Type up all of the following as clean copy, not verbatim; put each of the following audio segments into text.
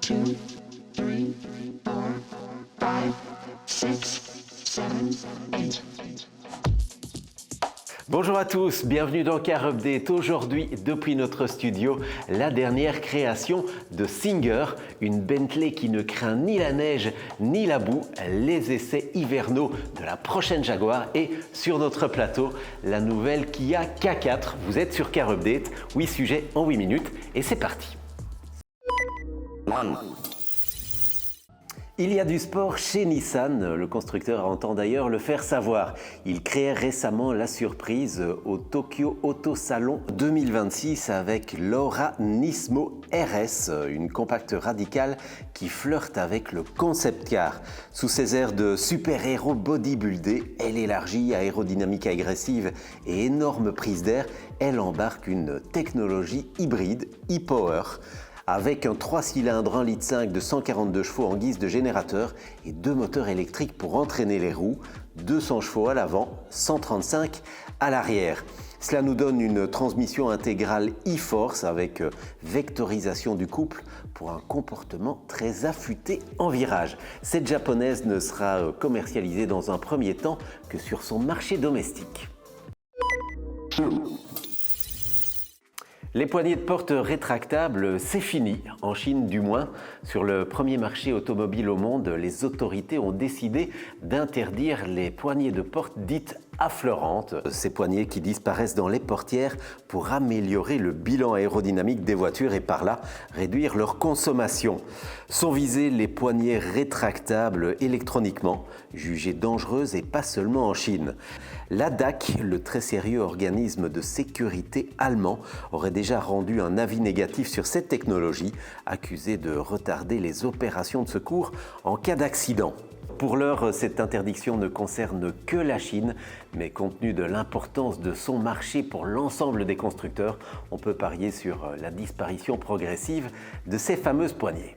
2, 3, 4, 5, 6, 7, 8. Bonjour à tous, bienvenue dans Car Update. Aujourd'hui, depuis notre studio, la dernière création de Singer, une Bentley qui ne craint ni la neige ni la boue, les essais hivernaux de la prochaine Jaguar et sur notre plateau, la nouvelle Kia K4. Vous êtes sur Car Update, 8 sujets en 8 minutes et c'est parti. Il y a du sport chez Nissan, le constructeur entend d'ailleurs le faire savoir. Il créait récemment la surprise au Tokyo Auto Salon 2026 avec l'Aura Nismo RS, une compacte radicale qui flirte avec le concept car. Sous ses airs de super-héros bodybuildé, elle élargie, aérodynamique agressive et énorme prise d'air, elle embarque une technologie hybride e-Power. Avec un 3 cylindres 1,5 litre de 142 chevaux en guise de générateur et 2 moteurs électriques pour entraîner les roues, 200 chevaux à l'avant, 135 à l'arrière. Cela nous donne une transmission intégrale e-Force avec vectorisation du couple pour un comportement très affûté en virage. Cette japonaise ne sera commercialisée dans un premier temps que sur son marché domestique. Les poignées de porte rétractables, c'est fini, en Chine du moins. Sur le premier marché automobile au monde, les autorités ont décidé d'interdire les poignées de porte dites affleurantes. Ces poignées qui disparaissent dans les portières pour améliorer le bilan aérodynamique des voitures et par là réduire leur consommation. Sont visées les poignées rétractables électroniquement, jugées dangereuses et pas seulement en Chine. L'ADAC, le très sérieux organisme de sécurité allemand, aurait déjà rendu un avis négatif sur cette technologie, accusé de retarder les opérations de secours en cas d'accident. Pour l'heure, cette interdiction ne concerne que la Chine, mais compte tenu de l'importance de son marché pour l'ensemble des constructeurs, on peut parier sur la disparition progressive de ces fameuses poignées.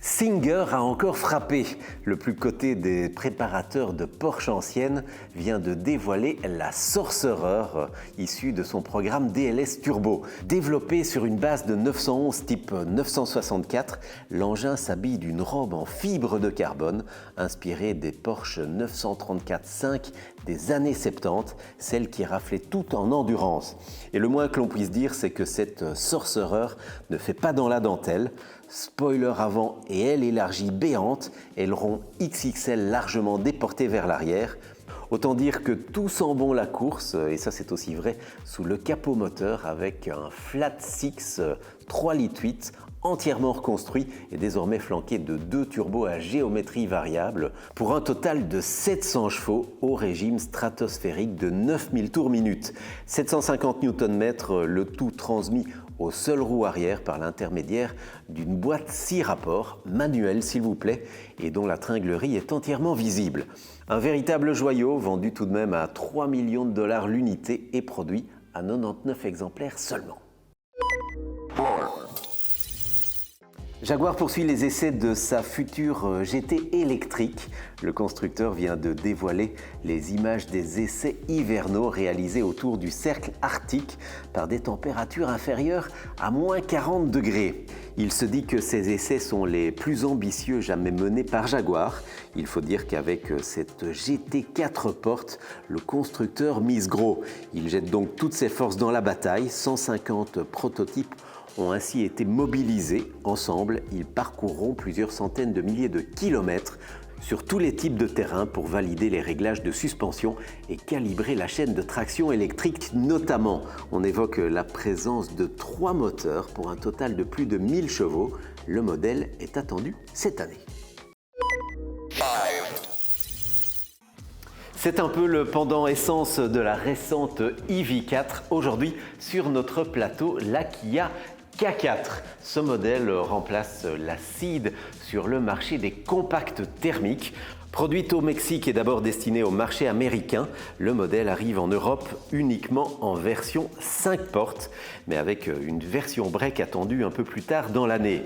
Singer a encore frappé. Le plus coté des préparateurs de Porsche ancienne vient de dévoiler la Sorcerer, issue de son programme DLS Turbo. Développé sur une base de 911 type 964, l'engin s'habille d'une robe en fibre de carbone, inspirée des Porsche 934-5 des années 70, celle qui raflait tout en endurance. Et le moins que l'on puisse dire, c'est que cette Sorcerer ne fait pas dans la dentelle. Spoiler avant et aile élargie béante, aileron XXL largement déporté vers l'arrière. Autant dire que tout sent bon la course, et ça c'est aussi vrai sous le capot moteur avec un Flat Six 3,8 litres entièrement reconstruit et désormais flanqué de 2 turbos à géométrie variable pour un total de 700 chevaux au régime stratosphérique de 9000 tours minute. 750 Nm, le tout transmis aux seules roues arrière par l'intermédiaire d'une boîte 6 rapports, manuelle s'il vous plaît, et dont la tringlerie est entièrement visible. Un véritable joyau vendu tout de même à 3 millions de dollars l'unité et produit à 99 exemplaires seulement. Jaguar poursuit les essais de sa future GT électrique. Le constructeur vient de dévoiler les images des essais hivernaux réalisés autour du cercle arctique par des températures inférieures à moins 40 degrés. Il se dit que ces essais sont les plus ambitieux jamais menés par Jaguar. Il faut dire qu'avec cette GT 4 portes, le constructeur mise gros. Il jette donc toutes ses forces dans la bataille. 150 prototypes ont ainsi été mobilisés. Ensemble, ils parcourront plusieurs centaines de milliers de kilomètres sur tous les types de terrain pour valider les réglages de suspension et calibrer la chaîne de traction électrique notamment. On évoque la présence de 3 moteurs pour un total de plus de 1000 chevaux. Le modèle est attendu cette année. C'est un peu le pendant essence de la récente EV4. Aujourd'hui, sur notre plateau, la Kia K4. Ce modèle remplace la Ceed sur le marché des compacts thermiques. Produite au Mexique et d'abord destinée au marché américain, le modèle arrive en Europe uniquement en version 5 portes, mais avec une version break attendue un peu plus tard dans l'année.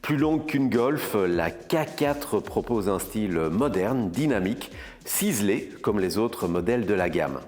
Plus longue qu'une Golf, la K4 propose un style moderne, dynamique, ciselé comme les autres modèles de la gamme.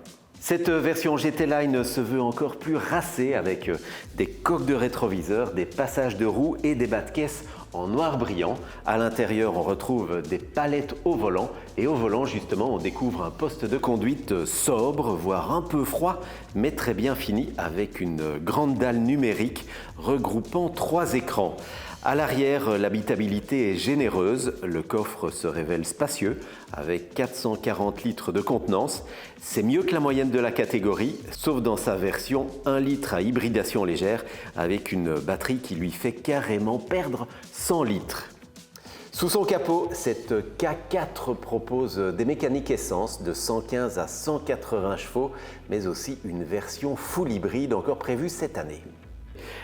Cette version GT Line se veut encore plus racée avec des coques de rétroviseur, des passages de roues et des bas de caisse en noir brillant. À l'intérieur, on retrouve des palettes au volant et au volant, justement, on découvre un poste de conduite sobre, voire un peu froid, mais très bien fini avec une grande dalle numérique regroupant 3 écrans. À l'arrière, l'habitabilité est généreuse, le coffre se révèle spacieux avec 440 litres de contenance. C'est mieux que la moyenne de la catégorie, sauf dans sa version 1 litre à hybridation légère avec une batterie qui lui fait carrément perdre 100 litres. Sous son capot, cette K4 propose des mécaniques essence de 115 à 180 chevaux, mais aussi une version full hybride encore prévue cette année.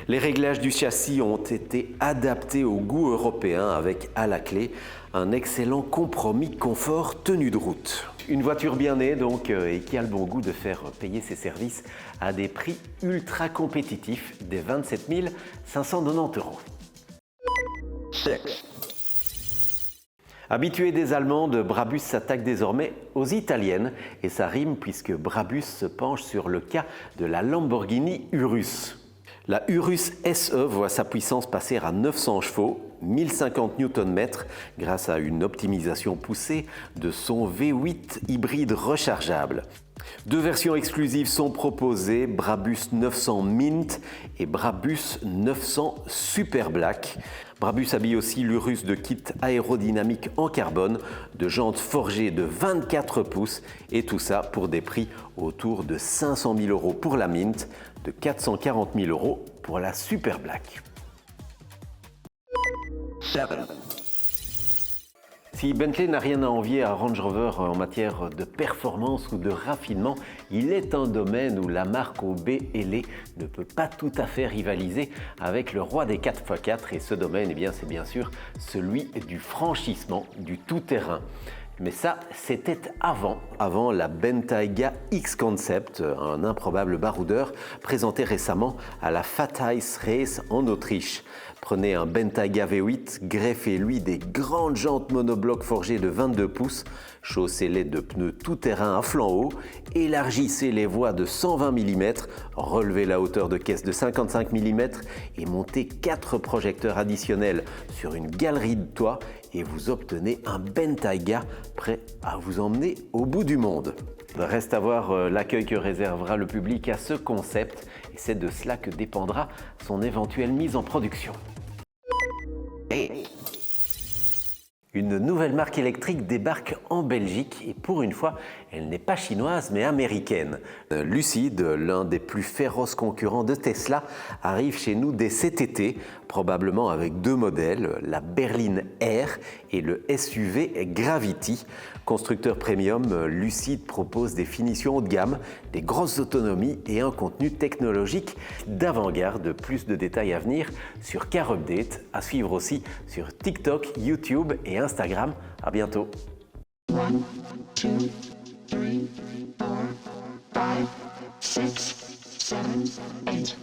Les réglages du châssis ont été adaptés au goût européen avec à la clé un excellent compromis confort tenue de route. Une voiture bien née donc et qui a le bon goût de faire payer ses services à des prix ultra compétitifs des 27 590 €. Habitué des Allemands, Brabus s'attaque désormais aux Italiennes et ça rime puisque Brabus se penche sur le cas de la Lamborghini Urus. La Urus SE voit sa puissance passer à 900 chevaux, 1050 Nm grâce à une optimisation poussée de son V8 hybride rechargeable. 2 versions exclusives sont proposées, Brabus 900 Mint et Brabus 900 Super Black. Brabus habille aussi l'Urus de kit aérodynamique en carbone, de jantes forgées de 24 pouces et tout ça pour des prix autour de 500 000 € pour la Mint, de 440 000 € pour la Super Black. Si Bentley n'a rien à envier à Range Rover en matière de performance ou de raffinement, il est un domaine où la marque au B ailé ne peut pas tout à fait rivaliser avec le roi des 4x4 et ce domaine, c'est bien sûr celui du franchissement, du tout-terrain. Mais ça, c'était avant la Bentayga X-Concept, un improbable baroudeur présenté récemment à la Fat Ice Race en Autriche. Prenez un Bentayga V8, greffez-lui des grandes jantes monoblocs forgées de 22 pouces, chaussez-les de pneus tout-terrain à flanc haut, élargissez les voies de 120 mm, relevez la hauteur de caisse de 55 mm et montez 4 projecteurs additionnels sur une galerie de toit et vous obtenez un Bentayga prêt à vous emmener au bout du monde. Reste à voir l'accueil que réservera le public à ce concept et c'est de cela que dépendra son éventuelle mise en production. Une nouvelle marque électrique débarque en Belgique et pour une fois, elle n'est pas chinoise mais américaine. Lucid, l'un des plus féroces concurrents de Tesla, arrive chez nous dès cet été, probablement avec 2 modèles, la Berline R et le SUV Gravity. Constructeur premium, Lucid propose des finitions haut de gamme, des grosses autonomies et un contenu technologique d'avant-garde. Plus de détails à venir sur Car Update, à suivre aussi sur TikTok, YouTube et Instagram. À bientôt. 1, 2, 3, 4, 5, 6, 7, 8.